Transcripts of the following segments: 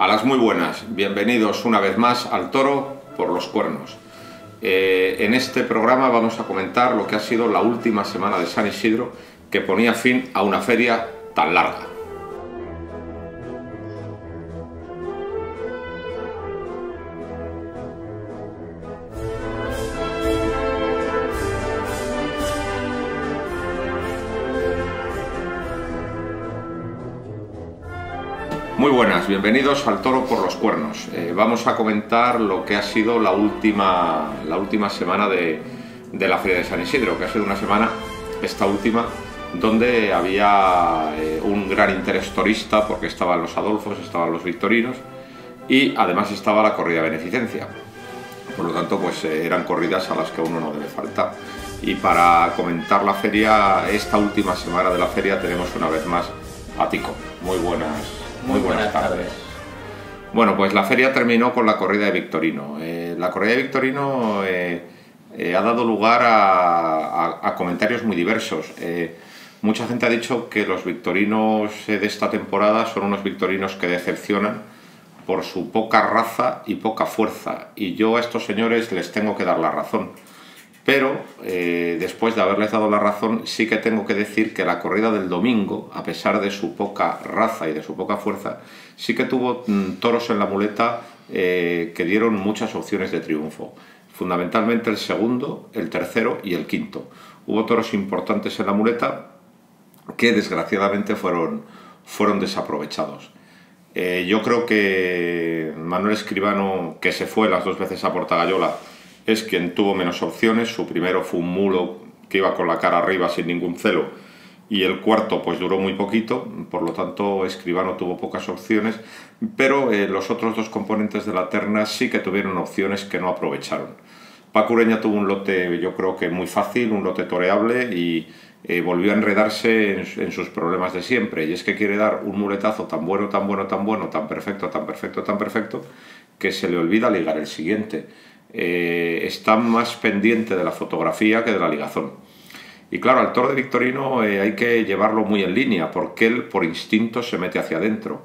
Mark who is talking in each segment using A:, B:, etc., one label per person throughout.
A: A las muy buenas, bienvenidos una vez más al Toro por los Cuernos. En este programa vamos a comentar lo que ha sido la última semana de San Isidro, que ponía fin a una feria tan larga. Muy buenas, bienvenidos al Toro por los Cuernos. Vamos a comentar lo que ha sido la última semana de la Feria de San Isidro, que ha sido una semana, esta última, donde había un gran interés torista, porque estaban los Adolfos, estaban los Victorinos y además estaba la corrida de beneficencia. Por lo tanto, pues eran corridas a las que uno no debe faltar. Y para comentar la feria, esta última semana de la feria, tenemos una vez más a Tico. Muy buenas tardes. Bueno, pues la feria terminó con la corrida de Victorino. La corrida de Victorino ha dado lugar a comentarios muy diversos. Mucha gente ha dicho que los victorinos de esta temporada son unos victorinos que decepcionan por su poca raza y poca fuerza. Y yo a estos señores les tengo que dar la razón. Pero después de haberles dado la razón, sí que tengo que decir que la corrida del domingo, a pesar de su poca raza y de su poca fuerza, sí que tuvo toros en la muleta que dieron muchas opciones de triunfo. Fundamentalmente el segundo, el tercero y el quinto. Hubo toros importantes en la muleta que desgraciadamente fueron desaprovechados. Yo creo que Manuel Escribano, que se fue las dos veces a Portagayola, es quien tuvo menos opciones. Su primero fue un mulo que iba con la cara arriba sin ningún celo, y el cuarto pues duró muy poquito, por lo tanto Escribano tuvo pocas opciones, pero los otros dos componentes de la terna sí que tuvieron opciones que no aprovecharon. Paco Ureña tuvo un lote, yo creo que muy fácil, un lote toreable, y volvió a enredarse en sus problemas de siempre, y es que quiere dar un muletazo tan bueno, tan perfecto, que se le olvida ligar el siguiente. Está más pendiente de la fotografía que de la ligazón. Y claro, al toro de Victorino hay que llevarlo muy en línea, porque él por instinto se mete hacia adentro.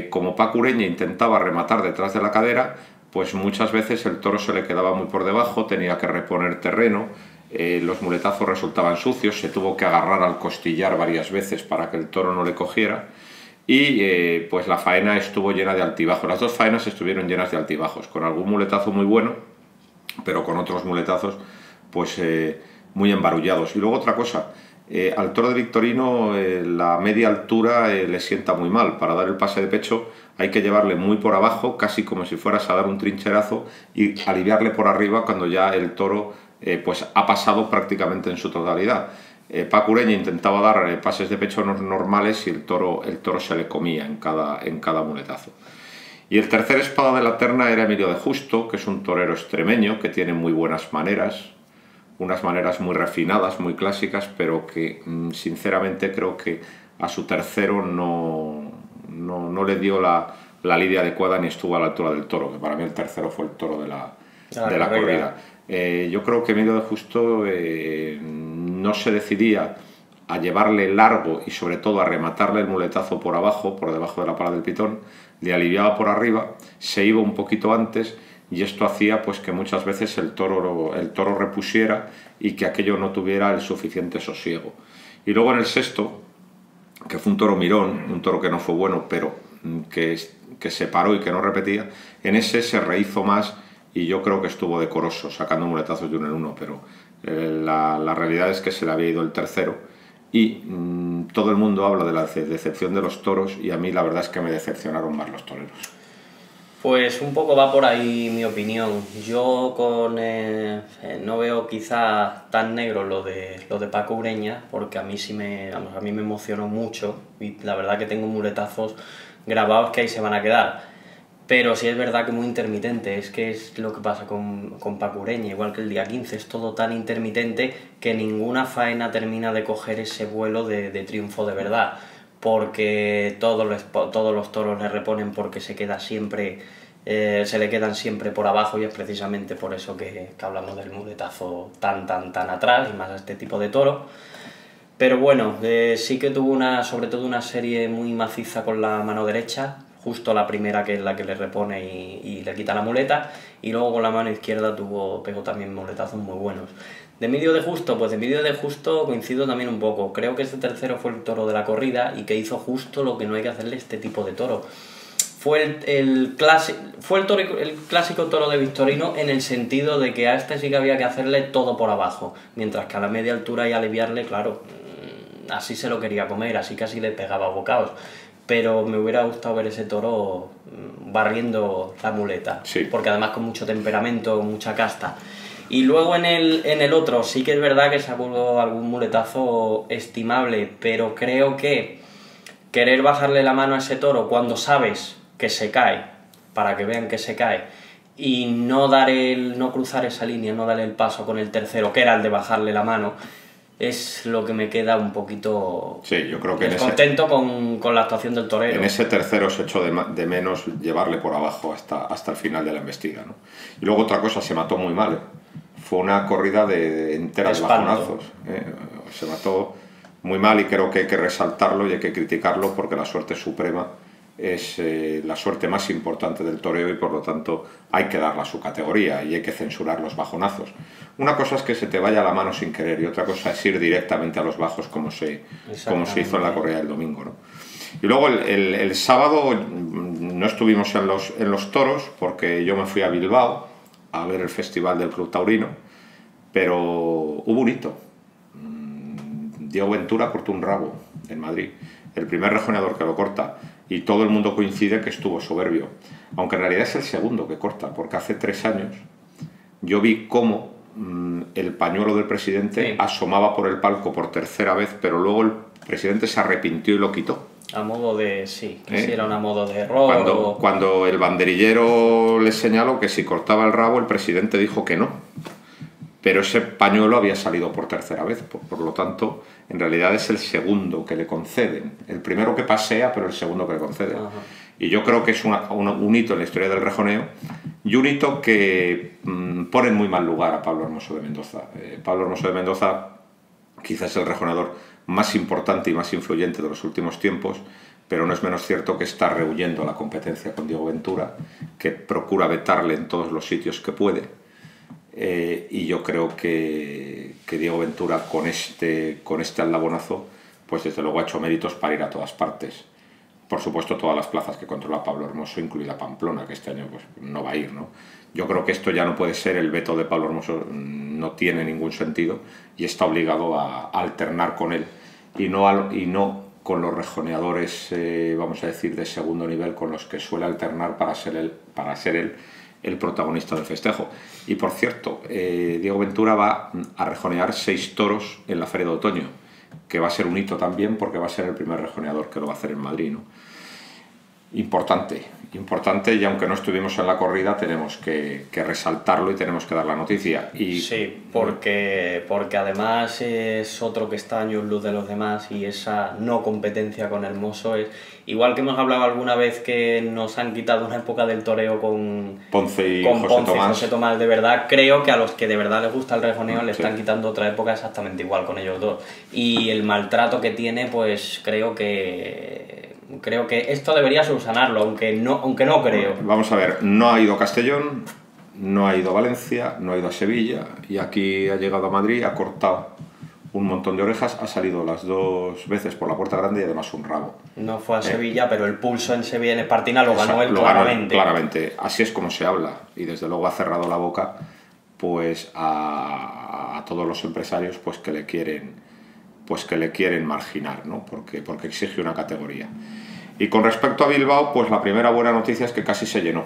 A: Como Paco Ureña intentaba rematar detrás de la cadera, pues muchas veces el toro se le quedaba muy por debajo, tenía que reponer terreno, los muletazos resultaban sucios, se tuvo que agarrar al costillar varias veces para que el toro no le cogiera. Y pues la faena estuvo llena de altibajos. Las dos faenas estuvieron llenas de altibajos, con algún muletazo muy bueno, pero con otros muletazos pues muy embarullados. Y luego otra cosa, al toro de Victorino la media altura le sienta muy mal. Para dar el pase de pecho hay que llevarle muy por abajo, casi como si fueras a dar un trincherazo, y aliviarle por arriba cuando ya el toro pues ha pasado prácticamente en su totalidad. Paco Ureña intentaba dar pases de pecho normales y el toro se le comía en cada muletazo. Y el tercer espada de la terna era Emilio de Justo, que es un torero extremeño que tiene muy buenas maneras, unas maneras muy refinadas, muy clásicas, pero que sinceramente creo que a su tercero no le dio la lidia adecuada ni estuvo a la altura del toro, que para mí el tercero fue el toro de la corrida. Yo creo que Emilio de Justo no se decidía a llevarle largo y sobre todo a rematarle el muletazo por abajo, por debajo de la pala del pitón, le aliviaba por arriba, se iba un poquito antes, y esto hacía pues que muchas veces el toro repusiera y que aquello no tuviera el suficiente sosiego. Y luego en el sexto, que fue un toro mirón, un toro que no fue bueno, pero que se paró y que no repetía, en ese se rehizo más y yo creo que estuvo decoroso, sacando muletazos de uno en uno, pero la realidad es que se le había ido el tercero. Y todo el mundo habla de la decepción de los toros, y a mí la verdad es que me decepcionaron más los toreros.
B: Pues un poco va por ahí mi opinión. Yo no veo quizá tan negro lo de Paco Ureña, porque a mí a mí me emocionó mucho, y la verdad que tengo muletazos grabados que ahí se van a quedar. Pero sí es verdad que muy intermitente, es que es lo que pasa con Paco Ureña, igual que el día 15, es todo tan intermitente que ninguna faena termina de coger ese vuelo de triunfo de verdad, porque todos los toros le reponen porque se le quedan siempre por abajo, y es precisamente por eso que hablamos del muletazo tan atrás, y más a este tipo de toro. Pero bueno, sí que tuvo sobre todo una serie muy maciza con la mano derecha, justo la primera, que es la que le repone y le quita la muleta, y luego con la mano izquierda pegó también muletazos muy buenos. De Emilio de Justo, pues de Emilio de Justo coincido también un poco. Creo que este tercero fue el toro de la corrida y que hizo justo lo que no hay que hacerle a este tipo de toro. Fue el clásico toro de Victorino, en el sentido de que a este sí que había que hacerle todo por abajo, mientras que a la media altura y aliviarle, claro, así se lo quería comer, así casi le pegaba bocados. Pero me hubiera gustado ver ese toro barriendo la muleta,
A: sí,
B: porque además con mucho temperamento, mucha casta. Y luego en el otro sí que es verdad que sacó algún muletazo estimable, pero creo que querer bajarle la mano a ese toro cuando sabes que se cae, para que vean que se cae, y no cruzar esa línea, no darle el paso con el tercero, que era el de bajarle la mano, es lo que me queda un poquito
A: yo creo que
B: descontento con la actuación del torero.
A: En ese tercero se echó de menos llevarle por abajo hasta el final de la embestida, ¿no? Y luego otra cosa, se mató muy mal, Fue una corrida entera de bajonazos, Se mató muy mal, y creo que hay que resaltarlo y hay que criticarlo, porque la suerte suprema es la suerte más importante del toreo, y por lo tanto hay que darla su categoría y hay que censurar los bajonazos. Una cosa es que se te vaya la mano sin querer, y otra cosa es ir directamente a los bajos, como se hizo en la corrida del domingo, ¿no? Y luego el sábado no estuvimos en los toros, porque yo me fui a Bilbao a ver el festival del Club Taurino, pero hubo un hito. Diego Ventura cortó un rabo en Madrid, el primer rejoneador que lo corta, y todo el mundo coincide que estuvo soberbio, aunque en realidad es el segundo que corta, porque hace 3 años yo vi cómo el pañuelo del presidente asomaba por el palco por tercera vez, pero luego el presidente se arrepintió y lo quitó.
B: A modo de, sí, si era a modo de error.
A: Cuando el banderillero le señaló que si cortaba el rabo, el presidente dijo que no. Pero ese pañuelo había salido por tercera vez, por lo tanto, en realidad es el segundo que le conceden. El primero que pasea, pero el segundo que le conceden. Ajá. Y yo creo que es un hito en la historia del rejoneo, y un hito que pone en muy mal lugar a Pablo Hermoso de Mendoza. Pablo Hermoso de Mendoza quizás es el rejoneador más importante y más influyente de los últimos tiempos, pero no es menos cierto que está rehuyendo la competencia con Diego Ventura, que procura vetarle en todos los sitios que puede. Y yo creo que Diego Ventura con este aldabonazo, pues desde luego ha hecho méritos para ir a todas partes. Por supuesto, todas las plazas que controla Pablo Hermoso, incluida Pamplona, que este año pues no va a ir, ¿no? Yo creo que esto ya no puede ser, el veto de Pablo Hermoso no tiene ningún sentido, y está obligado a alternar con él, y no con los rejoneadores, vamos a decir, de segundo nivel, con los que suele alternar para ser él el protagonista del festejo. Y por cierto, Diego Ventura va a rejonear 6 toros en la Feria de Otoño, que va a ser un hito también, porque va a ser el primer rejoneador que lo va a hacer en Madrid, ¿no? Importante, y aunque no estuvimos en la corrida, tenemos que resaltarlo y tenemos que dar la noticia.
B: Sí, porque además es otro que está años luz de los demás, y esa no competencia con Hermoso es... Igual que hemos hablado alguna vez que nos han quitado una época del toreo con
A: Ponce y
B: José Tomás, de verdad, creo que a los que de verdad les gusta el rejoneo le están quitando otra época exactamente igual con ellos dos. Y el maltrato que tiene, pues creo que esto debería subsanarlo, aunque no creo.
A: Vamos a ver, no ha ido a Castellón, no ha ido a Valencia, no ha ido a Sevilla, y aquí ha llegado a Madrid, ha cortado un montón de orejas, ha salido las 2 veces por la puerta grande y además un rabo.
B: No fue a Sevilla, pero el pulso en Sevilla, en Espartina, lo ganó él claramente.
A: Claramente, así es como se habla, y desde luego ha cerrado la boca pues a todos los empresarios pues que le quieren marginar, ¿no? porque exige una categoría. Y con respecto a Bilbao, pues la primera buena noticia es que casi se llenó.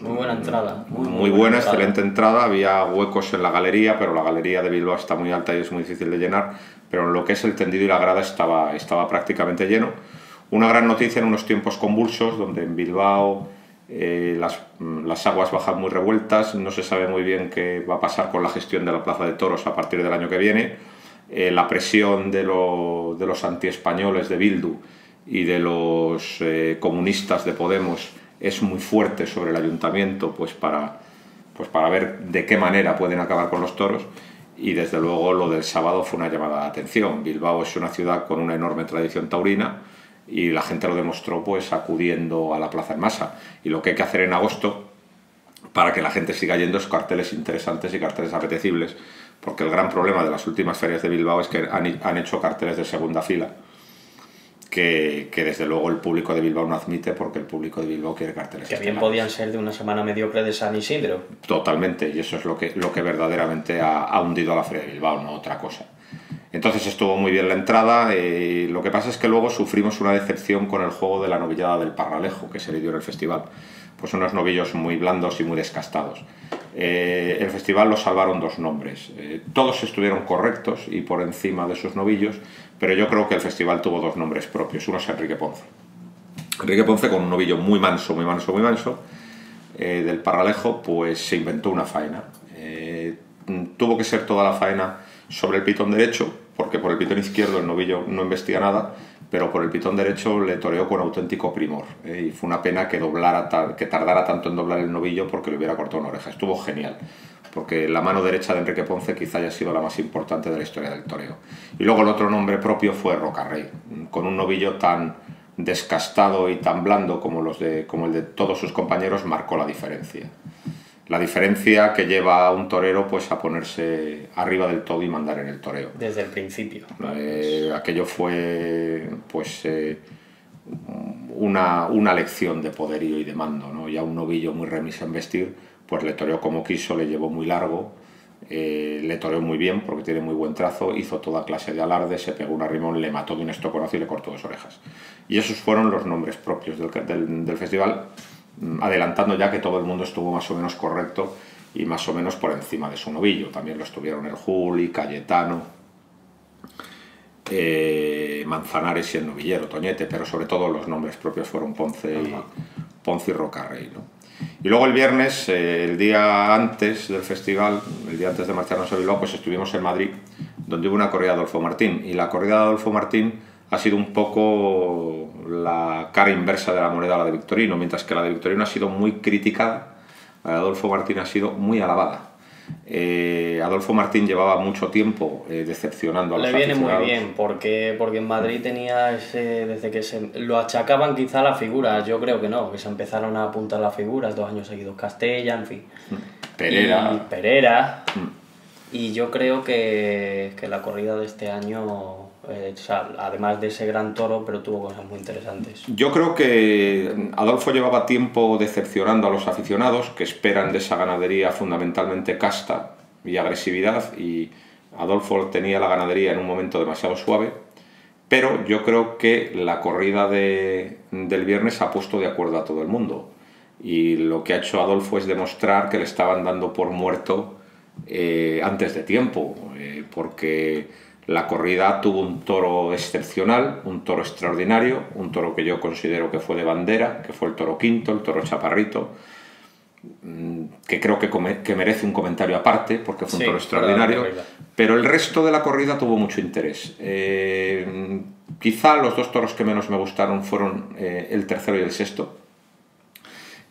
B: Muy buena entrada.
A: Muy buena, excelente entrada. Había huecos en la galería, pero la galería de Bilbao está muy alta y es muy difícil de llenar. Pero en lo que es el tendido y la grada estaba prácticamente lleno. Una gran noticia en unos tiempos convulsos, donde en Bilbao las aguas bajan muy revueltas. No se sabe muy bien qué va a pasar con la gestión de la Plaza de Toros a partir del año que viene. La presión de los antiespañoles de Bildu y de los comunistas de Podemos es muy fuerte sobre el ayuntamiento, pues para ver de qué manera pueden acabar con los toros. Y desde luego lo del sábado fue una llamada de atención. Bilbao es una ciudad con una enorme tradición taurina, y la gente lo demostró pues acudiendo a la plaza en masa. Y lo que hay que hacer en agosto para que la gente siga yendo es carteles interesantes y carteles apetecibles, porque el gran problema de las últimas ferias de Bilbao es que han hecho carteles de segunda fila que desde luego el público de Bilbao no admite, porque el público de Bilbao quiere carteles
B: que bien
A: estelares.
B: podían ser de una semana mediocre de San Isidro.
A: Totalmente, y eso es lo que verdaderamente ha hundido a la feria de Bilbao, no otra cosa. Entonces estuvo muy bien la entrada, lo que pasa es que luego sufrimos una decepción con el juego de la novillada del Parralejo, que se le dio en el festival. Pues unos novillos muy blandos y muy descastados. El festival lo salvaron dos nombres. Todos estuvieron correctos y por encima de sus novillos, pero yo creo que el festival tuvo dos nombres propios. Uno es Enrique Ponce. Enrique Ponce, con un novillo muy manso, muy manso, muy manso, del Parralejo, pues se inventó una faena. Tuvo que ser toda la faena sobre el pitón derecho, porque por el pitón izquierdo el novillo no investiga nada, pero por el pitón derecho le toreó con auténtico primor, y fue una pena que tardara tanto en doblar el novillo, porque le hubiera cortado una oreja. Estuvo genial, porque la mano derecha de Enrique Ponce quizá haya sido la más importante de la historia del toreo. Y luego el otro nombre propio fue Rocarrey, con un novillo tan descastado y tan blando como el de todos sus compañeros, marcó la diferencia. La diferencia que lleva a un torero pues a ponerse arriba del todo y mandar en el toreo.
B: Desde el principio.
A: Aquello fue pues una lección de poderío y de mando, ¿no? Ya un novillo muy remiso en vestir, pues le toreó como quiso, le llevó muy largo, le toreó muy bien porque tiene muy buen trazo, hizo toda clase de alarde, se pegó un arrimón, le mató de un estoconazo y le cortó dos orejas. Y esos fueron los nombres propios del festival, adelantando ya que todo el mundo estuvo más o menos correcto y más o menos por encima de su novillo. También lo estuvieron el Juli, Cayetano, Manzanares y el novillero Toñete, pero sobre todo los nombres propios fueron Ponce y Rocarrey, ¿no? Y luego el viernes, el día antes del festival, el día antes de marcharnos a Bilbao, pues estuvimos en Madrid, donde hubo una corrida de Adolfo Martín, y la corrida de Adolfo Martín ha sido un poco la cara inversa de la moneda a la de Victorino. Mientras que la de Victorino ha sido muy criticada, la de Adolfo Martín ha sido muy alabada. Adolfo Martín llevaba mucho tiempo decepcionando a los aficionados.
B: Le viene muy bien, porque en Madrid tenía desde que lo achacaban quizá a la figura. Yo creo que no, que se empezaron a apuntar las figuras 2 años seguidos. Castella, en fin. Pereira. Y yo creo que la corrida de este año, además de ese gran toro, pero tuvo cosas muy interesantes.
A: Yo creo que Adolfo llevaba tiempo decepcionando a los aficionados, que esperan de esa ganadería fundamentalmente casta y agresividad, y Adolfo tenía la ganadería en un momento demasiado suave, pero yo creo que la corrida del viernes ha puesto de acuerdo a todo el mundo, y lo que ha hecho Adolfo es demostrar que le estaban dando por muerto antes de tiempo, porque la corrida tuvo un toro excepcional, un toro extraordinario, un toro que yo considero que fue de bandera, que fue el toro quinto, el toro chaparrito, que creo que merece un comentario aparte, porque fue un toro extraordinario, pero el resto de la corrida tuvo mucho interés. Quizá los 2 toros que menos me gustaron fueron el tercero y el sexto.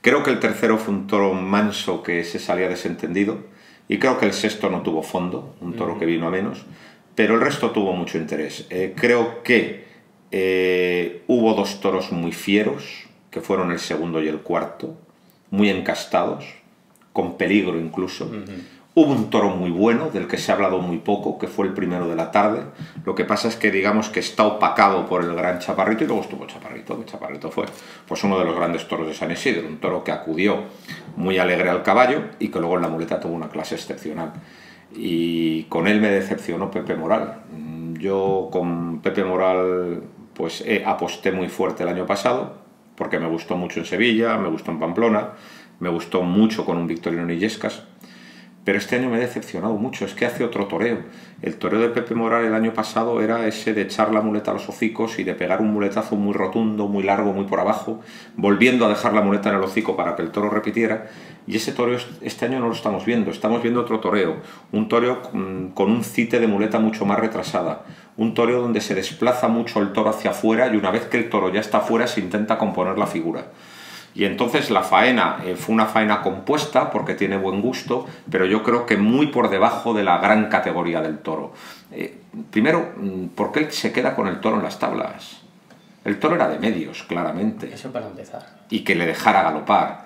A: Creo que el tercero fue un toro manso que se salía desentendido, y creo que el sexto no tuvo fondo, un toro que vino a menos, pero el resto tuvo mucho interés. Creo que hubo 2 toros muy fieros, que fueron el segundo y el cuarto, muy encastados, con peligro incluso. Hubo un toro muy bueno, del que se ha hablado muy poco, que fue el primero de la tarde. Lo que pasa es que digamos que está opacado por el gran Chaparrito, y luego estuvo Chaparrito, que Chaparrito fue pues uno de los grandes toros de San Isidro, un toro que acudió muy alegre al caballo y que luego en la muleta tuvo una clase excepcional. Y con él me decepcionó Pepe Moral. Yo con Pepe Moral pues aposté muy fuerte el año pasado, porque me gustó mucho en Sevilla, me gustó en Pamplona, me gustó mucho con un Victorino en Illescas, pero este año me he decepcionado mucho. Es que hace otro toreo. El toreo de Pepe Moral el año pasado era ese de echar la muleta a los hocicos y de pegar un muletazo muy rotundo, muy largo, muy por abajo, volviendo a dejar la muleta en el hocico para que el toro repitiera. Y ese toreo este año no lo estamos viendo. Estamos viendo otro toreo, un toreo con un cite de muleta mucho más retrasada, un toreo donde se desplaza mucho el toro hacia afuera, y una vez que el toro ya está afuera se intenta componer la figura. Y entonces la faena fue una faena compuesta, porque tiene buen gusto, pero yo creo que muy por debajo de la gran categoría del toro. Primero, ¿por qué se queda con el toro en las tablas? El toro era de medios, claramente.
B: Eso para empezar.
A: Y que le dejara galopar.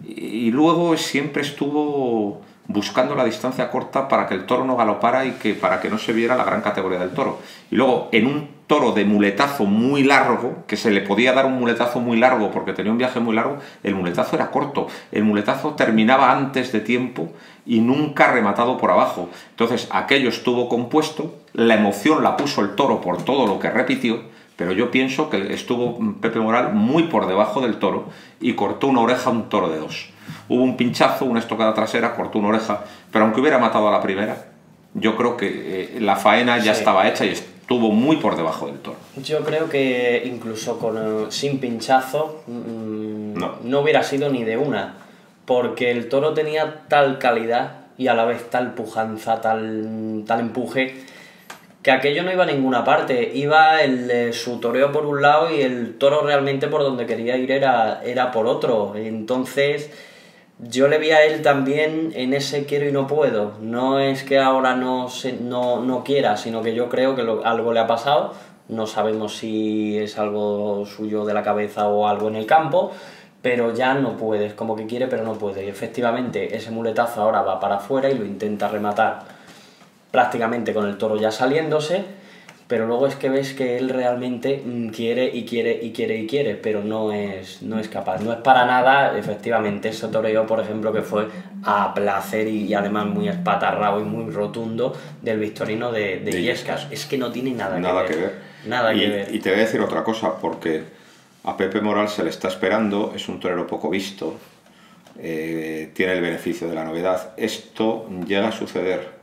A: Y luego siempre estuvo buscando la distancia corta para que el toro no galopara y para que no se viera la gran categoría del toro. Y luego, en un toro de muletazo muy largo, que se le podía dar un muletazo muy largo porque tenía un viaje muy largo, el muletazo era corto. El muletazo terminaba antes de tiempo y nunca rematado por abajo. Entonces, aquello estuvo compuesto, la emoción la puso el toro por todo lo que repitió, pero yo pienso que estuvo Pepe Moral muy por debajo del toro y cortó una oreja a un toro de 2. Hubo un pinchazo, una estocada trasera, cortó una oreja, pero aunque hubiera matado a la primera, yo creo que la faena ya estaba hecha y estuvo muy por debajo del toro.
B: Yo creo que incluso sin pinchazo no hubiera sido ni de una, porque el toro tenía tal calidad y a la vez tal pujanza, tal empuje, que aquello no iba a ninguna parte. Iba su toreo por un lado y el toro realmente por donde quería ir era por otro. Entonces yo le vi a él también en ese quiero y no puedo. No es que ahora no quiera, sino que yo creo que algo le ha pasado. No sabemos si es algo suyo de la cabeza o algo en el campo, pero ya no puede. Es como que quiere pero no puede. Y efectivamente ese muletazo ahora va para afuera y lo intenta rematar prácticamente con el toro ya saliéndose, pero luego es que ves que él realmente quiere, pero no es capaz. No es para nada, efectivamente, ese toreo, por ejemplo, que fue a placer y además muy espatarrado y muy rotundo del Victorino de Illescas. Es que no tiene nada que ver. Nada que ver.
A: Y te voy a decir otra cosa, porque a Pepe Moral se le está esperando, es un torero poco visto, tiene el beneficio de la novedad. Esto llega a suceder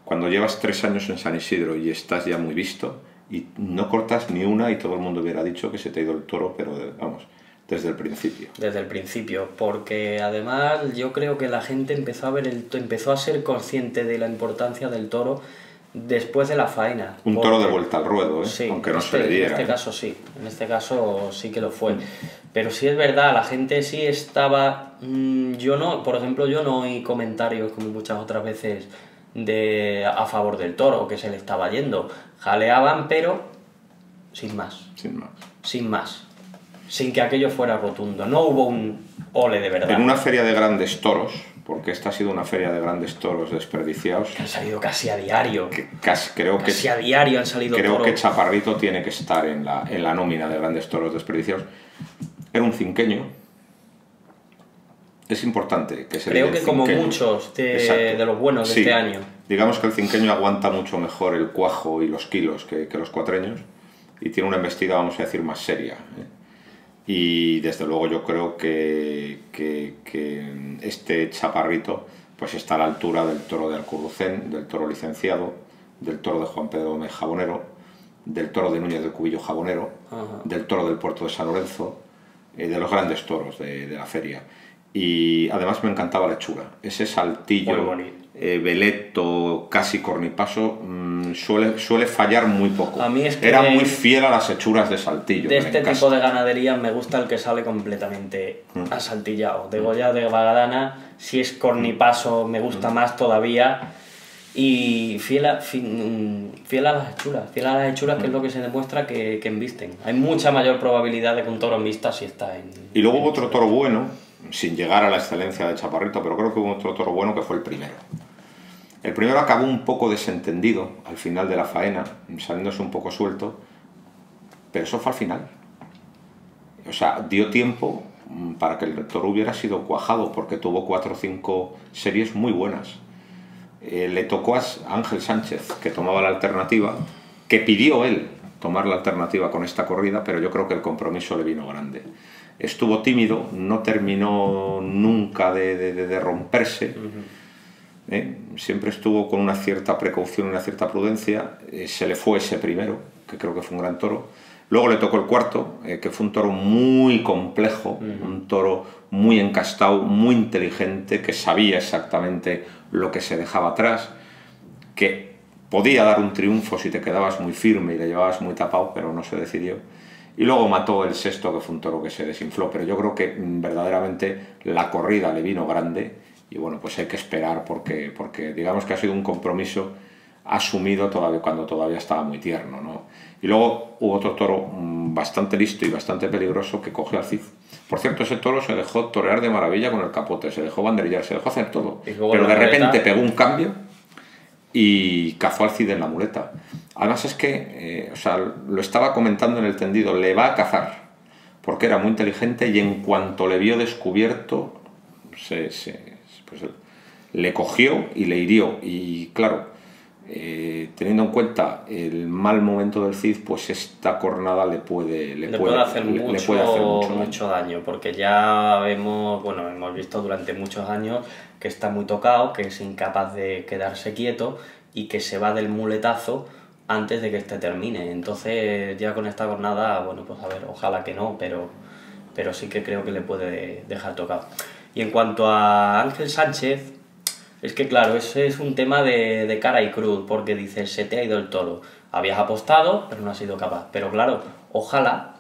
A: cuando llevas 3 años en San Isidro y estás ya muy visto y no cortas ni una y todo el mundo hubiera dicho que se te ha ido el toro, pero vamos, desde el principio.
B: Desde el principio, porque además yo creo que la gente empezó a ser consciente de la importancia del toro después de la faena.
A: Un toro de vuelta al ruedo,
B: sí,
A: aunque no se le diera.
B: En este caso sí que lo fue. Pero sí es verdad, la gente sí estaba... por ejemplo, yo no oí comentarios como muchas otras veces a favor del toro, que se le estaba yendo. Jaleaban, pero sin más. Sin que aquello fuera rotundo. No hubo un ole de verdad.
A: En una feria de grandes toros, porque esta ha sido una feria de grandes toros desperdiciados.
B: Que han salido casi a diario.
A: Casi
B: a diario han salido toros.
A: Creo que Chaparrito tiene que estar en la nómina de grandes toros desperdiciados. Era un cinqueño. Es importante que se
B: creo que como muchos de los buenos de este año.
A: Digamos que el cinqueño aguanta mucho mejor el cuajo y los kilos que los cuatreños y tiene una embestida, vamos a decir, más seria. Y desde luego yo creo que este Chaparrito pues está a la altura del toro de Alcurrucén, del toro licenciado, del toro de Juan Pedro Gómez Jabonero, del toro de Núñez de Cubillo Jabonero, del toro del puerto de San Lorenzo, de los grandes toros de la feria. Y además me encantaba la hechura, ese saltillo veleto, casi cornipaso, suele fallar muy poco.
B: A mí es que
A: era muy fiel a las hechuras de saltillo.
B: De este tipo de ganadería me gusta el que sale completamente asaltillado. De Goya, de Bagadana, si es cornipaso me gusta más todavía. Y fiel a las hechuras, que es lo que se demuestra que embisten. Hay mucha mayor probabilidad de que un toro embista si está en...
A: Y luego hubo otro toro bueno, sin llegar a la excelencia de Chaparrito, pero creo que hubo otro toro bueno que fue el primero. El primero acabó un poco desentendido al final de la faena, saliéndose un poco suelto, pero eso fue al final. O sea, dio tiempo para que el toro hubiera sido cuajado, porque tuvo 4 o 5 series muy buenas. Le tocó a Ángel Sánchez, que tomaba la alternativa, que pidió él tomar la alternativa con esta corrida, pero yo creo que el compromiso le vino grande. Estuvo tímido, no terminó nunca de romperse, siempre estuvo con una cierta precaución, una cierta prudencia, se le fue ese primero, que creo que fue un gran toro. Luego le tocó el cuarto, que fue un toro muy complejo, un toro muy encastado, muy inteligente, que sabía exactamente lo que se dejaba atrás, que podía dar un triunfo si te quedabas muy firme y le llevabas muy tapado, pero no se decidió. Y luego mató el sexto, que fue un toro que se desinfló, pero yo creo que verdaderamente la corrida le vino grande y bueno, pues hay que esperar porque digamos que ha sido un compromiso asumido todavía, cuando todavía estaba muy tierno, ¿no? Y luego hubo otro toro bastante listo y bastante peligroso que cogió al Cid. Por cierto, ese toro se dejó torear de maravilla con el capote, se dejó banderillar, se dejó hacer todo. Pero de repente pegó un cambio y cazó al Cid en la muleta. Además es que, o sea, lo estaba comentando en el tendido, le va a cazar, porque era muy inteligente y en cuanto le vio descubierto, pues, le cogió y le hirió. Y claro, teniendo en cuenta el mal momento del Cid, pues esta cornada le puede
B: hacer mucho daño, porque ya hemos visto durante muchos años que está muy tocado, que es incapaz de quedarse quieto y que se va del muletazo antes de que este termine. Entonces ya con esta jornada, bueno, pues a ver, ojalá que no, pero sí que creo que le puede dejar tocado. Y en cuanto a Ángel Sánchez, es que claro, ese es un tema de cara y cruz, porque dices, se te ha ido el toro. Habías apostado, pero no has sido capaz. Pero claro, ojalá,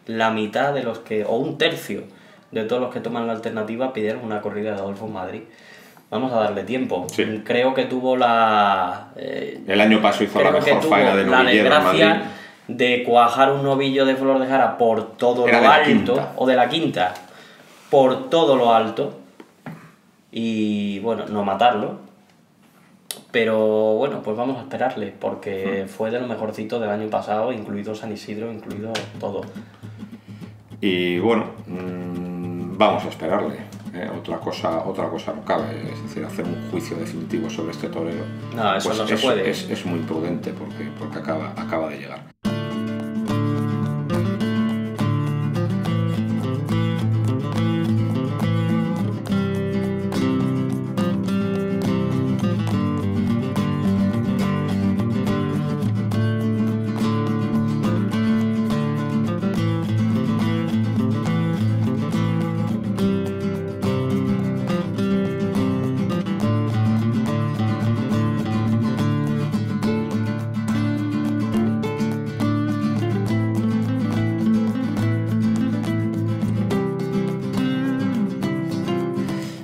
B: la mitad de los que, o un tercio de todos los que toman la alternativa pidieron una corrida de Adolfo en Madrid. Vamos a darle tiempo.
A: Sí.
B: Creo que tuvo
A: el año pasado hizo la mejor faena de novillero en Madrid.
B: De cuajar un novillo de Flor de Jara por todo lo alto, o de la quinta, por todo lo alto, y bueno, no matarlo, pero bueno, pues vamos a esperarle, porque fue de lo mejorcito del año pasado, incluido San Isidro, incluido todo.
A: Y bueno, vamos a esperarle. Otra cosa no cabe, es decir, hacer un juicio definitivo sobre este torero.
B: No, eso pues no se puede.
A: Es muy prudente porque acaba de llegar.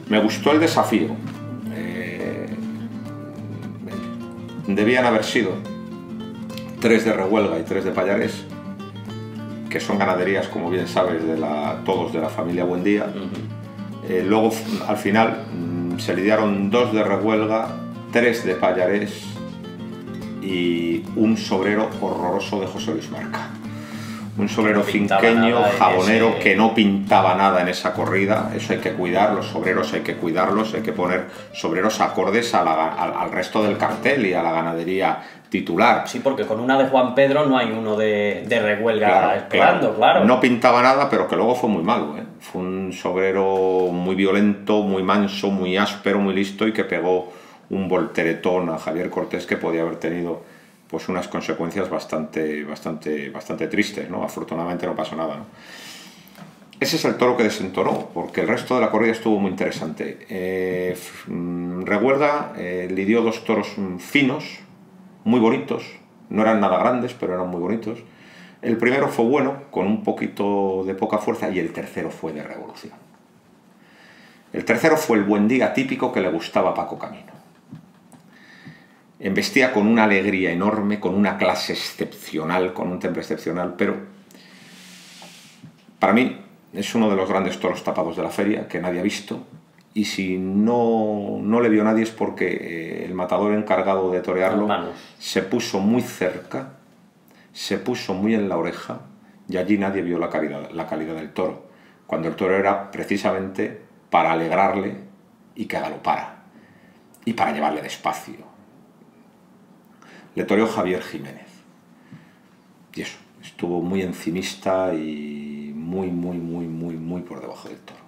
A: Me gustó el desafío. Debían haber sido 3 de Rehuelga y 3 de Pallares, que son ganaderías, como bien sabes, todos de la familia Buendía. Luego, al final, se lidiaron 2 de Rehuelga, 3 de Pallares y un sobrero horroroso de José Luis Marca. Un sobrero finqueño, jabonero, que no pintaba nada en esa corrida. Eso hay que cuidar, los sobreros hay que cuidarlos, hay que poner sobreros acordes al resto del cartel y a la ganadería titular.
B: Sí, porque con una de Juan Pedro no hay uno de Rehuelga esperando, claro.
A: No pintaba nada, pero que luego fue muy malo, ¿eh? Fue un sobrero muy violento, muy manso, muy áspero, muy listo, y que pegó un volteretón a Javier Cortés que podía haber tenido pues unas consecuencias bastante tristes, ¿no? Afortunadamente no pasó nada, ¿no? Ese es el toro que desentonó, porque el resto de la corrida estuvo muy interesante. Rehuelga lidió 2 toros finos, muy bonitos, no eran nada grandes, pero eran muy bonitos. El primero fue bueno, con un poquito de poca fuerza, y el tercero fue de revolución. El tercero fue el Buendía típico que le gustaba a Paco Camino. Embestía con una alegría enorme, con una clase excepcional, con un temple excepcional, pero para mí es uno de los grandes toros tapados de la feria que nadie ha visto, y si no le vio nadie es porque el matador encargado de torearlo se puso muy cerca, se puso muy en la oreja, y allí nadie vio la calidad del toro, cuando el toro era precisamente para alegrarle y que galopara, y para llevarle despacio. Le toreó Javier Jiménez, y eso, estuvo muy encimista y muy por debajo del toro.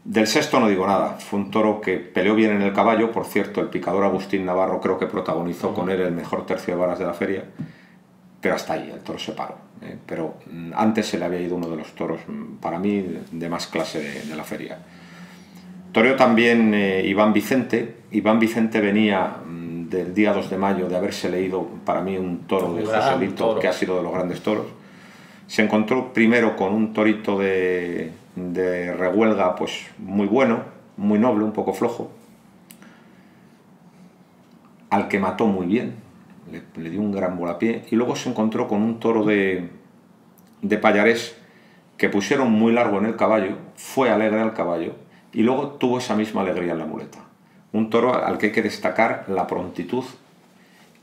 A: Del sexto no digo nada, fue un toro que peleó bien en el caballo. Por cierto, el picador Agustín Navarro creo que protagonizó con él el mejor tercio de varas de la feria, pero hasta ahí, el toro se paró. Pero antes se le había ido uno de los toros, para mí, de más clase de la feria. Toreó también Iván Vicente. Iván Vicente venía del día 2 de mayo de haberse leído, para mí, un toro de Joselito, que ha sido de los grandes toros. Se encontró primero con un torito de Rehuelga, pues muy bueno, muy noble, un poco flojo. al que mató muy bien, le dio un gran volapié, y luego se encontró con un toro de Pallarés que pusieron muy largo en el caballo, fue alegre al caballo, y luego tuvo esa misma alegría en la muleta. Un toro al que hay que destacar la prontitud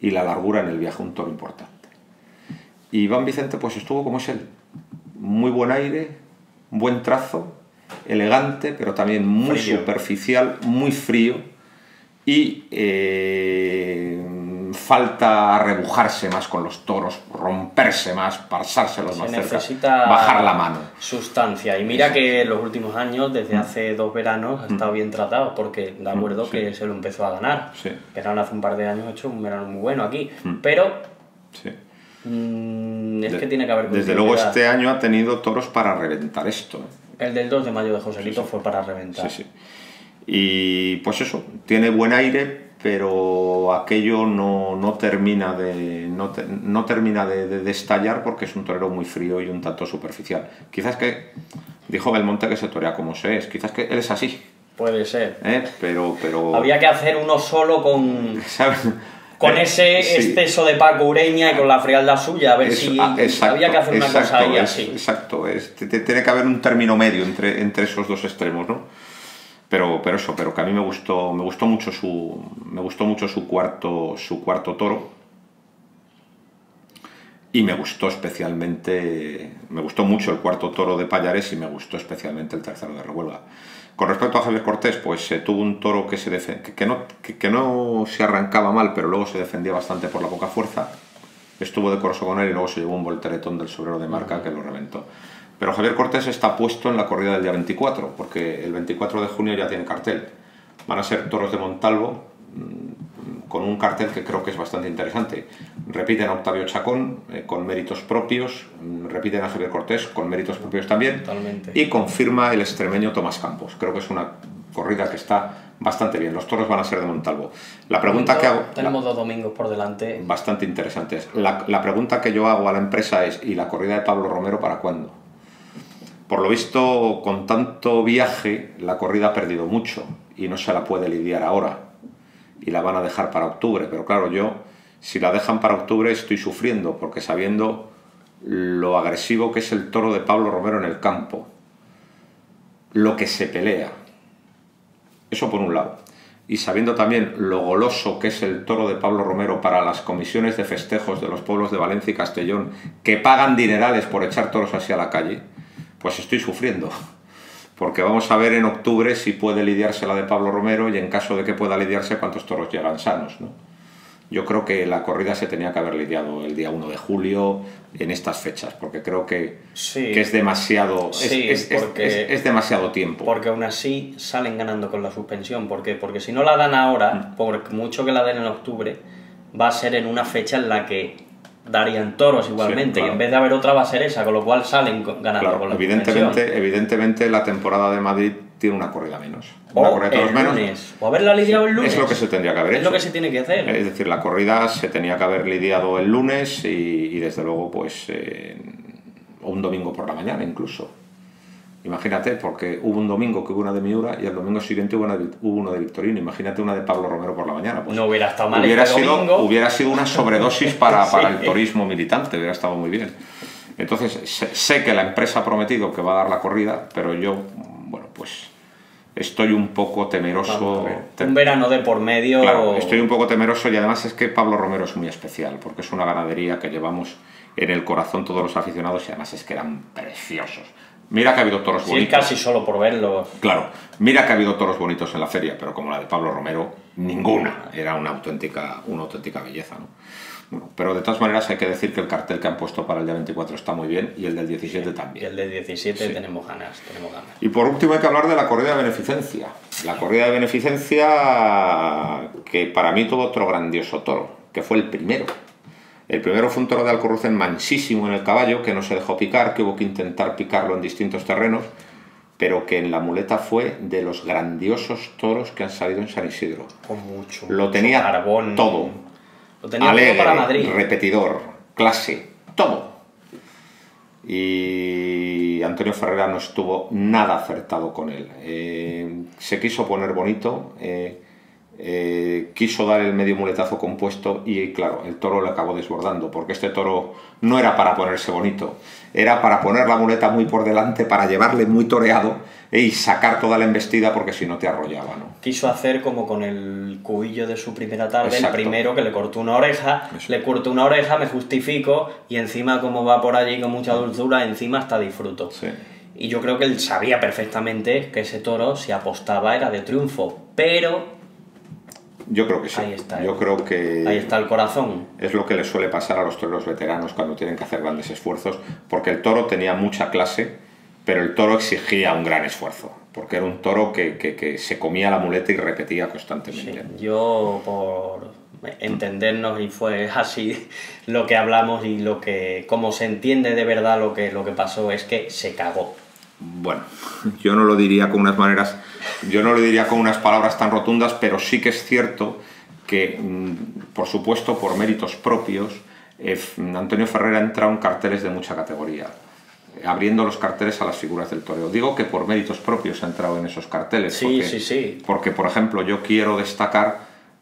A: y la largura en el viaje, un toro importante. Y Iván Vicente pues estuvo como es él, muy buen aire, buen trazo, elegante, pero también muy superficial, muy frío, y falta rebujarse más con los toros, romperse más, pasárselos más cerca, bajar la mano.
B: Sustancia. Y mira que en los últimos años, desde hace 2 veranos, ha estado bien tratado, porque de acuerdo que se lo empezó a ganar. Verano hace un par de años ha hecho un verano muy bueno aquí, pero es que tiene que haber...
A: Desde luego este año ha tenido toros para reventar esto.
B: El del 2 de mayo de Joselito fue para reventar.
A: Y pues eso, tiene buen aire, pero aquello no termina de estallar porque es un torero muy frío y un tanto superficial. Quizás que, dijo Belmonte que se torea como se es, quizás que él es así.
B: Puede ser.
A: Pero...
B: Había que hacer uno solo con...
A: ¿sabes?
B: Con ese exceso de Paco Ureña y con la frialdad suya, a ver si había que hacer una cosa ahí así.
A: Exacto, tiene que haber un término medio entre esos dos extremos, ¿no? Pero que a mí me gustó mucho su cuarto toro, y me gustó mucho el cuarto toro de Pallarés, y me gustó especialmente el tercero de Revuelga. Con respecto a Javier Cortés, pues tuvo un toro que no se arrancaba mal, pero luego se defendía bastante por la poca fuerza. Estuvo de corso con él y luego se llevó un volteretón del sobrero de marca que lo reventó. Pero Javier Cortés está puesto en la corrida del día 24, porque el 24 de junio ya tiene cartel. Van a ser toros de Montalvo, con un cartel que creo que es bastante interesante. Repiten a Octavio Chacón, con méritos propios, repiten a Javier Cortés, con méritos propios también.
B: Totalmente.
A: Y confirma el extremeño Tomás Campos. Creo que es una corrida que está bastante bien. Los toros van a ser de Montalvo. La pregunta que hago...
B: Tenemos 2 domingos por delante.
A: Bastante interesantes. La pregunta que yo hago a la empresa es, ¿y la corrida de Pablo Romero para cuándo? Por lo visto, con tanto viaje, la corrida ha perdido mucho y no se la puede lidiar ahora. Y la van a dejar para octubre. Pero claro, si la dejan para octubre, estoy sufriendo, porque sabiendo lo agresivo que es el toro de Pablo Romero en el campo, lo que se pelea, eso por un lado. Y sabiendo también lo goloso que es el toro de Pablo Romero para las comisiones de festejos de los pueblos de Valencia y Castellón, que pagan dinerales por echar toros así a la calle, pues estoy sufriendo, porque vamos a ver en octubre si puede lidiarse la de Pablo Romero, y en caso de que pueda lidiarse, cuántos toros llegan sanos, ¿no? Yo creo que la corrida se tenía que haber lidiado el día 1 de julio, en estas fechas, porque creo que es demasiado, es demasiado tiempo.
B: Porque aún así salen ganando con la suspensión. ¿Por qué? Porque si no la dan ahora, por mucho que la den en octubre, va a ser en una fecha en la que darían toros igualmente, y en vez de haber otra va a ser esa, con lo cual salen ganando con la suspensión.
A: Evidentemente la temporada de Madrid tiene una corrida menos.
B: Una corrida de toros menos. O haberla lidiado el lunes.
A: Es lo que se tendría que haber hecho.
B: Es lo que se tiene que hacer.
A: Es decir, la corrida se tenía que haber lidiado el lunes y desde luego pues o un domingo por la mañana incluso. Imagínate, porque hubo un domingo que hubo una de Miura y el domingo siguiente hubo uno de Victorino. Imagínate una de Pablo Romero por la mañana. Pues
B: no hubiera estado mal.
A: Hubiera sido una sobredosis para el torismo militante, hubiera estado muy bien. Entonces, sé que la empresa ha prometido que va a dar la corrida, pero yo, bueno, pues estoy un poco temeroso.
B: Un verano de por medio.
A: Claro, estoy un poco temeroso, y además es que Pablo Romero es muy especial, porque es una ganadería que llevamos en el corazón todos los aficionados, y además es que eran preciosos. Mira que ha habido toros bonitos.
B: Sí, casi solo por verlos.
A: Claro, mira que ha habido toros bonitos en la feria, pero como la de Pablo Romero, ninguna. Era una auténtica belleza, ¿no? Bueno, pero de todas maneras hay que decir que el cartel que han puesto para el día 24 está muy bien, y el del 17 también.
B: Y el del 17 tenemos ganas.
A: Y por último hay que hablar de la corrida de beneficencia. La corrida de beneficencia, que para mí tuvo otro grandioso toro, que fue el primero. El primero fue un toro de Alcorrucén mansísimo en el caballo, que no se dejó picar, que hubo que intentar picarlo en distintos terrenos, pero que en la muleta fue de los grandiosos toros que han salido en San Isidro.
B: Con mucho.
A: Lo tenía
B: carbón.
A: todo.
B: Lo tenía
A: alegre,
B: todo para Madrid.
A: Repetidor, clase, todo. Y Antonio Ferrera no estuvo nada acertado con él. Se quiso poner bonito. quiso dar el medio muletazo compuesto y claro, el toro le acabó desbordando, porque este toro no era para ponerse bonito, era para poner la muleta muy por delante, para llevarle muy toreado y sacar toda la embestida, porque si no te arrollaba, ¿no?
B: Quiso hacer como con el cubillo de su primera tarde.
A: Exacto.
B: El primero que le cortó una oreja,
A: Eso.
B: le cortó una oreja, me justifico, y encima como va por allí con mucha dulzura, encima hasta disfruto.
A: Sí.
B: Y yo creo que él sabía perfectamente que ese toro, si apostaba, era de triunfo, pero
A: Yo creo que sí.
B: ahí está,
A: Yo creo que
B: ahí está el corazón.
A: es lo que le suele pasar a los toreros veteranos cuando tienen que hacer grandes esfuerzos, porque el toro tenía mucha clase, pero el toro exigía un gran esfuerzo, porque era un toro que se comía la muleta y repetía constantemente.
B: Sí, yo, por entendernos, y fue así lo que hablamos y lo que, como se entiende de verdad lo que pasó, es que se cagó.
A: Bueno, yo no lo diría con unas maneras, yo no lo diría con unas palabras tan rotundas, pero sí que es cierto que, por supuesto, por méritos propios, Antonio Ferrera entra en carteles de mucha categoría, abriendo los carteles a las figuras del toreo. Digo que por méritos propios ha entrado en esos carteles.
B: Sí,
A: porque,
B: sí.
A: Porque, por ejemplo, yo quiero destacar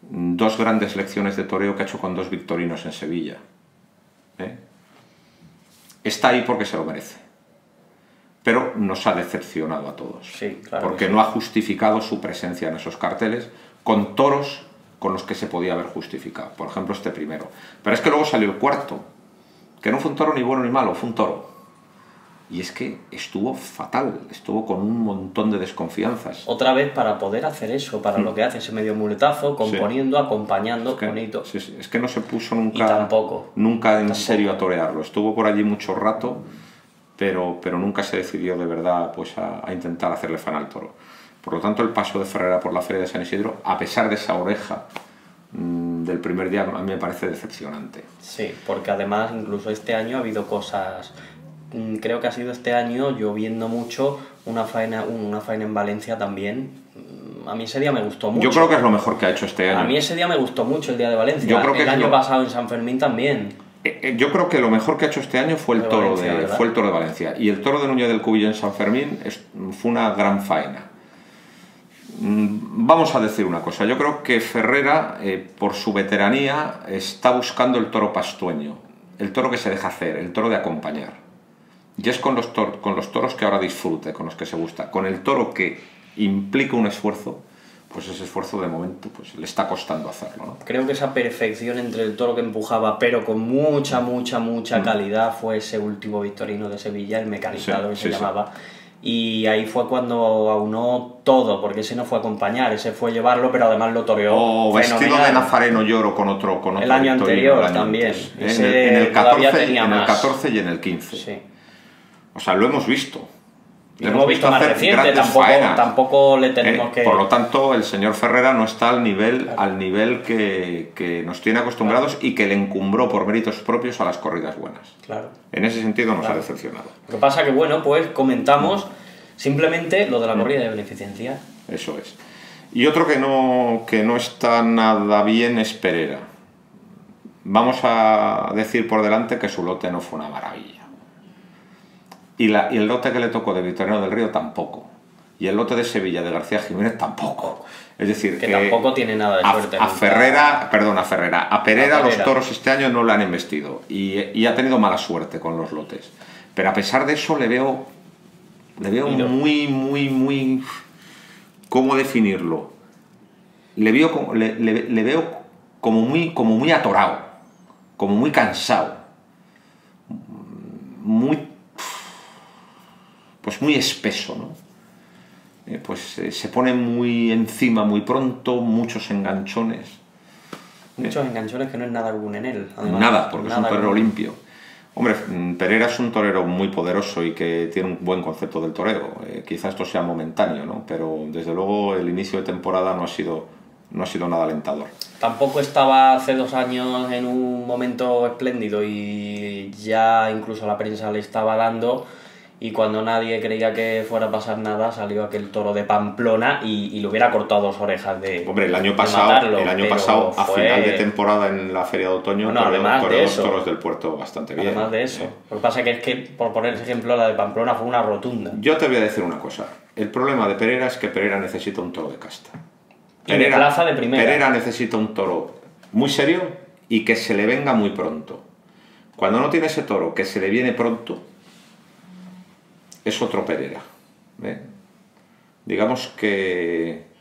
A: 2 grandes lecciones de toreo que ha hecho con 2 victorinos en Sevilla. Está ahí porque se lo merece. Pero nos ha decepcionado a todos.
B: Sí, claro,
A: porque
B: sí.
A: no ha justificado su presencia en esos carteles con toros con los que se podía haber justificado. Por ejemplo, este primero. Pero es que luego salió el cuarto, que no fue un toro ni bueno ni malo, fue un toro. Y es que estuvo fatal, estuvo con un montón de desconfianzas.
B: Otra vez, para poder hacer eso, para lo que hace ese medio muletazo, componiendo, acompañando,
A: Es que,
B: bonito.
A: sí, es que no se puso nunca,
B: Y tampoco.
A: nunca en serio a torearlo. Estuvo por allí mucho rato, pero nunca se decidió de verdad pues, a intentar hacerle fan al toro. Por lo tanto, el paso de Ferrera por la Feria de San Isidro, a pesar de esa oreja del primer día, a mí me parece decepcionante.
B: Sí, porque además incluso este año ha habido cosas. Creo que ha sido este año, lloviendo mucho, una faena en Valencia también. A mí ese día me gustó mucho.
A: Yo creo que es lo mejor que ha hecho este año.
B: A mí ese día me gustó mucho, el día de Valencia.
A: Yo creo que
B: el año pasado en San Fermín también.
A: Yo creo que lo mejor que ha hecho este año fue el toro
B: Valencia,
A: de Valencia. Y el toro de Núñez del Cubillo en San Fermín fue una gran faena. Vamos a decir una cosa. Yo creo que Ferrera, por su veteranía, está buscando el toro pastueño. El toro que se deja hacer, el toro de acompañar. Y es con los toros que ahora disfrute, con los que se gusta. Con el toro que implica un esfuerzo, pues ese esfuerzo de momento pues le está costando hacerlo, ¿no?
B: Creo que esa perfección entre el toro que empujaba, pero con mucha calidad, fue ese último victorino de Sevilla, el mecanizado que se llamaba. Y ahí fue cuando aunó todo, porque ese no fue acompañar, ese fue llevarlo, pero además lo toreó
A: vestido de nazareno lloro con otro
B: el año anterior también.
A: En el 14 y en el 15.
B: Sí.
A: O sea, lo hemos visto.
B: Lo hemos visto más reciente, tampoco le tenemos que...
A: Por lo tanto, el señor Ferrera no está al nivel que nos tiene acostumbrados y que le encumbró por méritos propios a las corridas buenas.
B: Claro.
A: En ese sentido nos ha decepcionado.
B: Lo que pasa que, bueno, pues comentamos simplemente lo de la corrida de beneficencia.
A: Eso es. Y otro que no está nada bien es Perera. Vamos a decir por delante que su lote no fue una maravilla. Y el lote que le tocó de Victoriano del Río tampoco. Y el lote de Sevilla de García Jiménez tampoco. Es decir,
B: que tampoco tiene nada de suerte.
A: A Perera los toros este año no le han embestido. Y ha tenido mala suerte con los lotes. Pero a pesar de eso le veo muy... ¿Cómo definirlo? Le veo como muy atorado. Como muy cansado. Muy espeso, ¿no? Se pone muy encima muy pronto, muchos enganchones.
B: Muchos enganchones que no es nada algún en él.
A: Además, nada, porque es un torero limpio. Hombre, Perera es un torero muy poderoso y que tiene un buen concepto del torero. Quizá esto sea momentáneo, ¿no? Pero desde luego el inicio de temporada no ha sido nada alentador.
B: Tampoco estaba hace 2 años en un momento espléndido y ya incluso la prensa le estaba dando, y cuando nadie creía que fuera a pasar nada salió aquel toro de Pamplona y le hubiera cortado 2 orejas de...
A: Hombre, el año pasado a final de temporada en la Feria de Otoño, toreó 2 toros del Puerto bastante bien.
B: Además de eso. Lo que pasa es que, por poner ejemplo, la de Pamplona fue una rotunda.
A: Yo te voy a decir una cosa. El problema de Perera es que Perera necesita un toro de casta.
B: Y de plaza de primera.
A: Pereira necesita un toro muy serio y que se le venga muy pronto. Cuando no tiene ese toro que se le viene pronto, es otro Pereira. Digamos que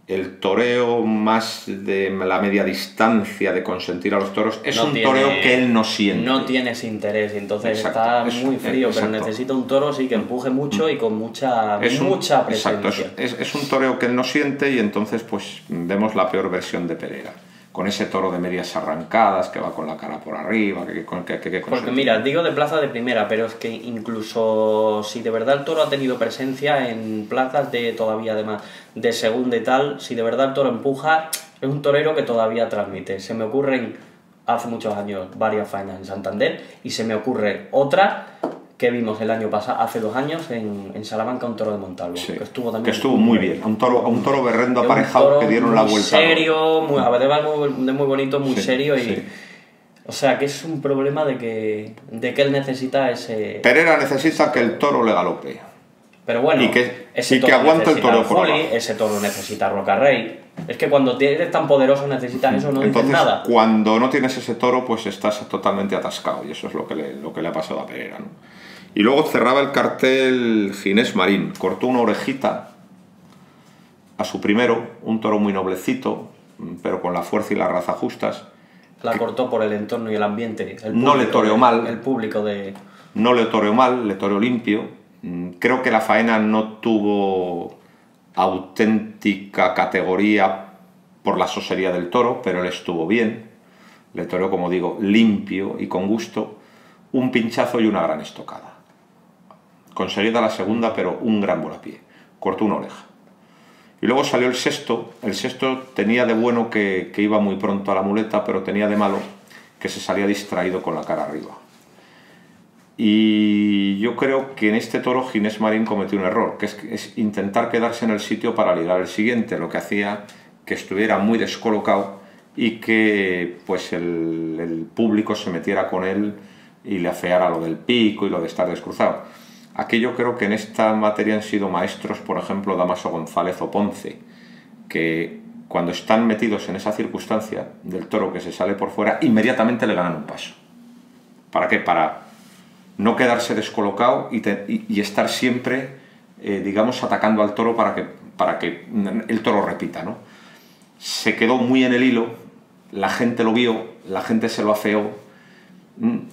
A: el toreo más de la media distancia de consentir a los toros es un toreo que él no siente.
B: No tiene ese interés, entonces está muy frío, pero necesita un toro sí que empuje mucho y con mucha presencia.
A: Exacto, es un toreo que él no siente y entonces pues vemos la peor versión de Pereira. Con ese toro de medias arrancadas, que va con la cara por arriba,
B: Porque mira, digo de plaza de primera, pero es que incluso si de verdad el toro ha tenido presencia en plazas de todavía además de segunda y tal, si de verdad el toro empuja, es un torero que todavía transmite. Se me ocurren hace muchos años varias faenas en Santander y se me ocurre otra que vimos el año pasado, hace 2 años, en Salamanca, un toro de Montalvo,
A: sí,
B: que estuvo también...
A: Que estuvo muy bien, un toro berrendo aparejado que dieron la vuelta.
B: Serio, además muy bonito, muy serio y... Sí. O sea, que es un problema de que él necesita ese...
A: Pereira necesita que el toro le galope.
B: Pero bueno,
A: y que aguante el toro por abajo.
B: Ese toro necesita Rocarrey. Es que cuando eres tan poderoso necesitas eso, no dices nada.
A: Cuando no tienes ese toro, pues estás totalmente atascado y eso es lo que le ha pasado a Pereira, ¿no? Y luego cerraba el cartel Ginés Marín, cortó una orejita a su primero, un toro muy noblecito, pero con la fuerza y la raza justas.
B: La cortó por el entorno y el ambiente.
A: No le toreó mal.
B: El público de...
A: No le toreó mal, le toreó limpio. Creo que la faena no tuvo auténtica categoría por la sosería del toro, pero él estuvo bien. Le toreó, como digo, limpio y con gusto. Un pinchazo y una gran estocada. Conseguida la segunda, pero un gran volapié. Cortó una oreja. Y luego salió el sexto. El sexto tenía de bueno que iba muy pronto a la muleta, pero tenía de malo que se salía distraído con la cara arriba. Y yo creo que en este toro Ginés Marín cometió un error, que es intentar quedarse en el sitio para ligar el siguiente, lo que hacía que estuviera muy descolocado y que pues el público se metiera con él y le afeara lo del pico y lo de estar descruzado. Aquí yo creo que en esta materia han sido maestros, por ejemplo, Damaso González o Ponce, que cuando están metidos en esa circunstancia del toro que se sale por fuera, inmediatamente le ganan un paso. ¿Para qué? Para no quedarse descolocado y estar siempre, digamos, atacando al toro para que el toro repita, ¿no? Se quedó muy en el hilo, la gente lo vio, la gente se lo afeó,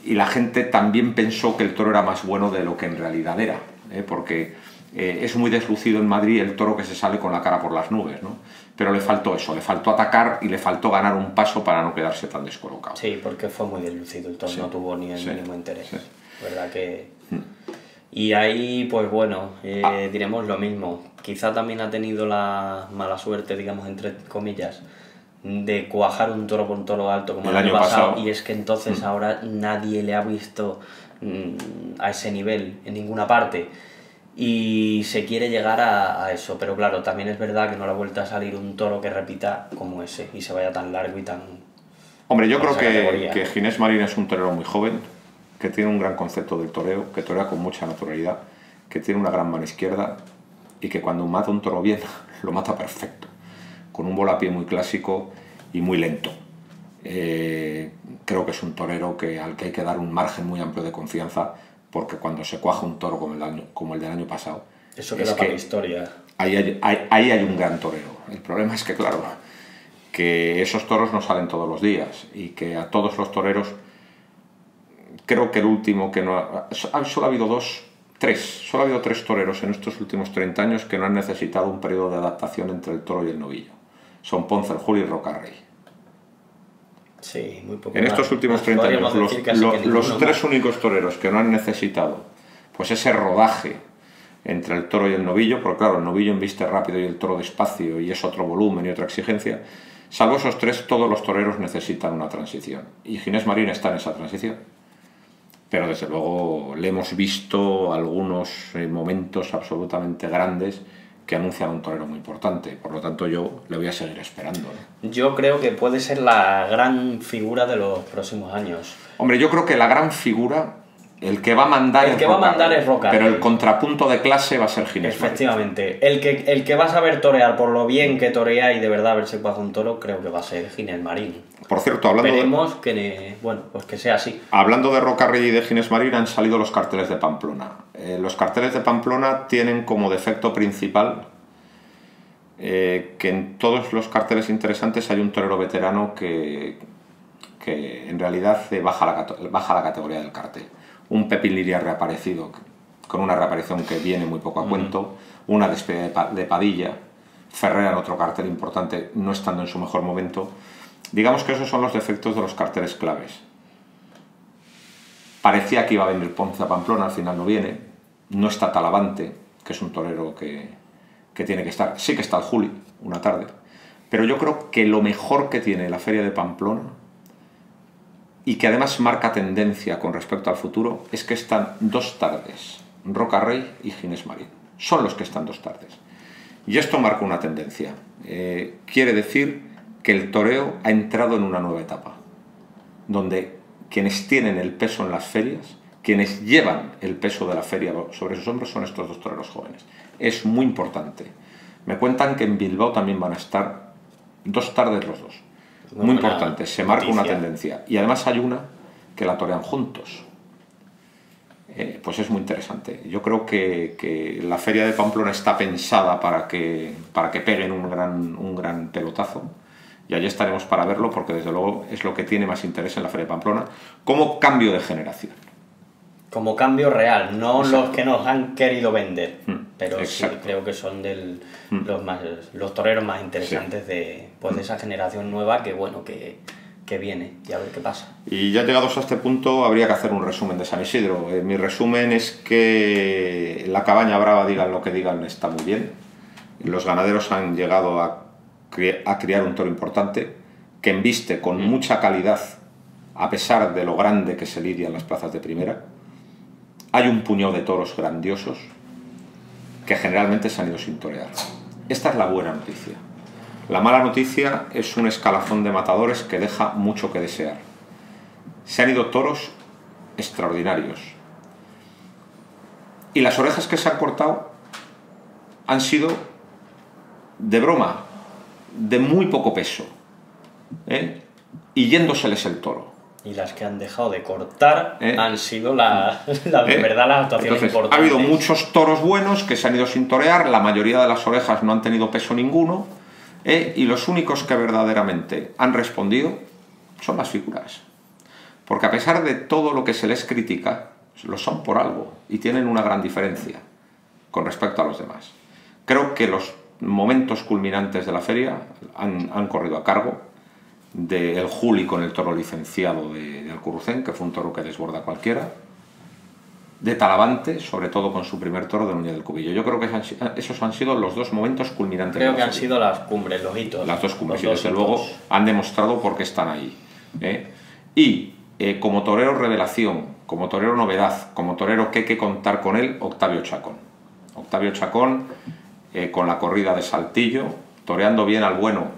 A: y la gente también pensó que el toro era más bueno de lo que en realidad era, porque es muy deslucido en Madrid el toro que se sale con la cara por las nubes, ¿no? Pero le faltó eso, le faltó atacar y le faltó ganar un paso para no quedarse tan descolocado.
B: Sí, porque fue muy deslucido el toro, sí, no tuvo ni el mínimo interés. Sí. ¿Verdad que...? Y ahí, pues bueno, diremos lo mismo. Quizá también ha tenido la mala suerte, digamos, entre comillas, de cuajar un toro con toro alto como el año pasado, y es que entonces ahora nadie le ha visto a ese nivel en ninguna parte y se quiere llegar a eso, pero claro, también es verdad que no le ha vuelto a salir un toro que repita como ese y se vaya tan largo y tan...
A: Hombre, yo creo que Ginés Marín es un torero muy joven, que tiene un gran concepto del toreo, que torea con mucha naturalidad, que tiene una gran mano izquierda y que cuando mata un toro bien, lo mata perfecto, con un volapié muy clásico y muy lento. Creo que es un torero al que hay que dar un margen muy amplio de confianza, porque cuando se cuaja un toro como el del año pasado...
B: Eso queda para la historia.
A: Ahí hay un gran torero. El problema es que, claro, que esos toros no salen todos los días y que a todos los toreros... Creo que el último que no solo ha habido solo ha habido tres toreros en estos últimos 30 años que no han necesitado un periodo de adaptación entre el toro y el novillo. Son Ponce, el Juli y Rocarrey.
B: Sí, muy poco.
A: En estos últimos 30 años, los tres únicos toreros que no han necesitado pues ese rodaje entre el toro y el novillo, porque claro, el novillo embiste rápido y el toro despacio y es otro volumen y otra exigencia, salvo esos tres, todos los toreros necesitan una transición. Y Ginés Marín está en esa transición. Pero desde luego le hemos visto algunos momentos absolutamente grandes que anuncian un torero muy importante. Por lo tanto, yo le voy a seguir esperando, ¿no?
B: Yo creo que puede ser la gran figura de los próximos años.
A: Hombre, yo creo que la gran figura El que va a mandar,
B: es Roca Rey.
A: Pero el contrapunto de clase va a ser Ginés Marín.
B: Efectivamente. El que va a saber torear por lo bien que torea y de verdad verse bajo un toro, creo que va a ser Ginés Marín.
A: Por cierto, hablando
B: Esperemos que sea así.
A: Hablando de Roca Rey y de Ginés Marín, han salido los carteles de Pamplona. Los carteles de Pamplona tienen como defecto principal que en todos los carteles interesantes hay un torero veterano que en realidad baja la categoría del cartel. Un Pepín Liria reaparecido, con una reaparición que viene muy poco a cuento, una despedida de Padilla, Ferrera en otro cartel importante, no estando en su mejor momento. Digamos que esos son los defectos de los carteles claves. Parecía que iba a venir Ponce a Pamplona, al final no viene. No está Talavante, que es un torero que tiene que estar. Sí que está el Juli, una tarde. Pero yo creo que lo mejor que tiene la Feria de Pamplona, y que además marca tendencia con respecto al futuro, es que están 2 tardes, Roca Rey y Ginés Marín. Son los que están 2 tardes. Y esto marca una tendencia. Quiere decir que el toreo ha entrado en una nueva etapa, donde quienes tienen el peso en las ferias, quienes llevan el peso de la feria sobre sus hombros, son estos 2 toreros jóvenes. Es muy importante. Me cuentan que en Bilbao también van a estar 2 tardes los 2. Muy importante, se marca una tendencia. Y además hay una que la torean juntos. Pues es muy interesante. Yo creo que la Feria de Pamplona está pensada para que peguen un gran pelotazo. Y allí estaremos para verlo, porque desde luego es lo que tiene más interés en la Feria de Pamplona, como cambio de generación.
B: Como cambio real, no Exacto. Los que nos han querido vender. Pero
A: Exacto.
B: Sí, creo que son los toreros más interesantes de esa generación nueva que viene, y a ver qué pasa.
A: Y ya llegados a este punto, habría que hacer un resumen de San Isidro. Mi resumen es que la cabaña brava, digan lo que digan, está muy bien. Los ganaderos han llegado a criar un toro importante, que embiste con mucha calidad, a pesar de lo grande que se lidia en las plazas de primera. Hay un puñado de toros grandiosos que generalmente se han ido sin torear. Esta es la buena noticia. La mala noticia es un escalafón de matadores que deja mucho que desear. Se han ido toros extraordinarios. Y las orejas que se han cortado han sido de broma, de muy poco peso, y yéndoseles el toro.
B: Y las que han dejado de cortar han sido de verdad las actuaciones importantes.
A: Ha habido muchos toros buenos que se han ido sin torear, la mayoría de las orejas no han tenido peso ninguno, y los únicos que verdaderamente han respondido son las figuras. Porque a pesar de todo lo que se les critica, lo son por algo y tienen una gran diferencia con respecto a los demás. Creo que los momentos culminantes de la feria han corrido a cargo del Juli con el toro licenciado de Alcurucén, que fue un toro que desborda a cualquiera, de Talavante, sobre todo con su primer toro de Núñez del Cubillo. Yo creo que esos han sido los 2 momentos culminantes.
B: Creo que han sido las cumbres, los hitos.
A: Las 2 cumbres, y desde luego han demostrado por qué están ahí. Y como torero revelación, como torero novedad, como torero que hay que contar con él, Octavio Chacón. Octavio Chacón, con la corrida de Saltillo, toreando bien al bueno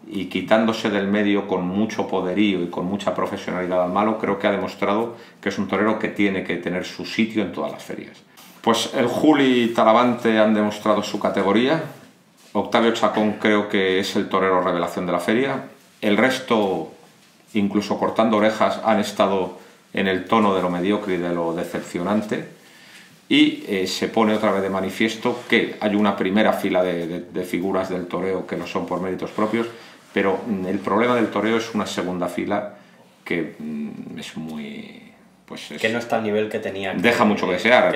A: y quitándose del medio con mucho poderío y con mucha profesionalidad al malo, creo que ha demostrado que es un torero que tiene que tener su sitio en todas las ferias. Pues el Juli y Talavante han demostrado su categoría. Octavio Chacón creo que es el torero revelación de la feria. El resto, incluso cortando orejas, han estado en el tono de lo mediocre y de lo decepcionante. Y se pone otra vez de manifiesto que hay una primera fila de figuras del toreo que no son por méritos propios, pero el problema del toreo es una segunda fila que es muy...
B: que no está al nivel que tenía.
A: Deja mucho que desear.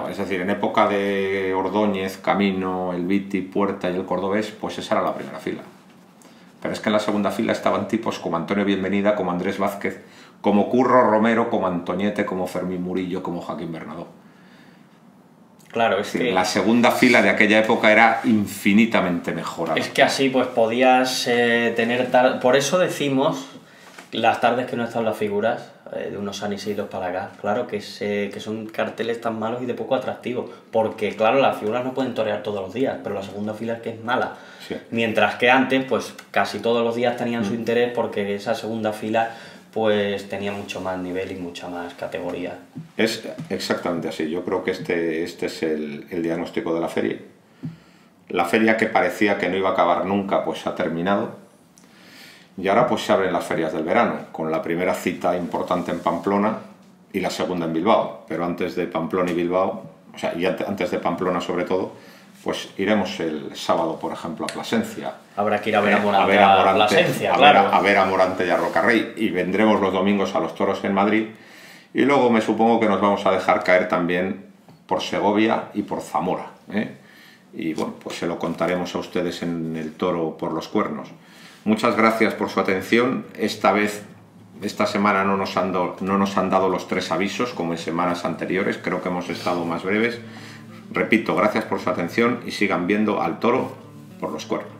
A: Es decir, en época de Ordóñez, Camino, El Viti, Puerta y el Cordobés, pues esa era la primera fila. Pero es que en la segunda fila estaban tipos como Antonio Bienvenida, como Andrés Vázquez, como Curro Romero, como Antoñete, como Fermín Murillo, como Joaquín Bernadó.
B: Claro, es que...
A: La segunda fila de aquella época era infinitamente mejorada.
B: Es que así pues podías tener... Por eso decimos, las tardes que no están las figuras, de unos San Isidros para acá, claro que son carteles tan malos y de poco atractivos. Porque, claro, las figuras no pueden torear todos los días, pero la segunda fila es que es mala. Sí. Mientras que antes, pues casi todos los días tenían su interés, porque esa segunda fila pues tenía mucho más nivel y mucha más categoría.
A: Es exactamente así. Yo creo que este es el diagnóstico de la feria. La feria, que parecía que no iba a acabar nunca, pues ha terminado. Y ahora pues se abren las ferias del verano, con la primera cita importante en Pamplona y la segunda en Bilbao. Pero antes de Pamplona y Bilbao, o sea, y antes de Pamplona sobre todo, pues iremos el sábado, por ejemplo, a Plasencia.
B: Habrá que ir a ver a Morante, a Plasencia, claro.
A: A ver a Morante y a Rocarrey. Y vendremos los domingos a los toros en Madrid. Y luego me supongo que nos vamos a dejar caer también por Segovia y por Zamora, ¿eh? Y bueno, pues se lo contaremos a ustedes en el Toro por los Cuernos. Muchas gracias por su atención. Esta semana no nos han dado los 3 avisos como en semanas anteriores. Creo que hemos estado más breves. Repito, gracias por su atención y sigan viendo al Toro por los Cuernos.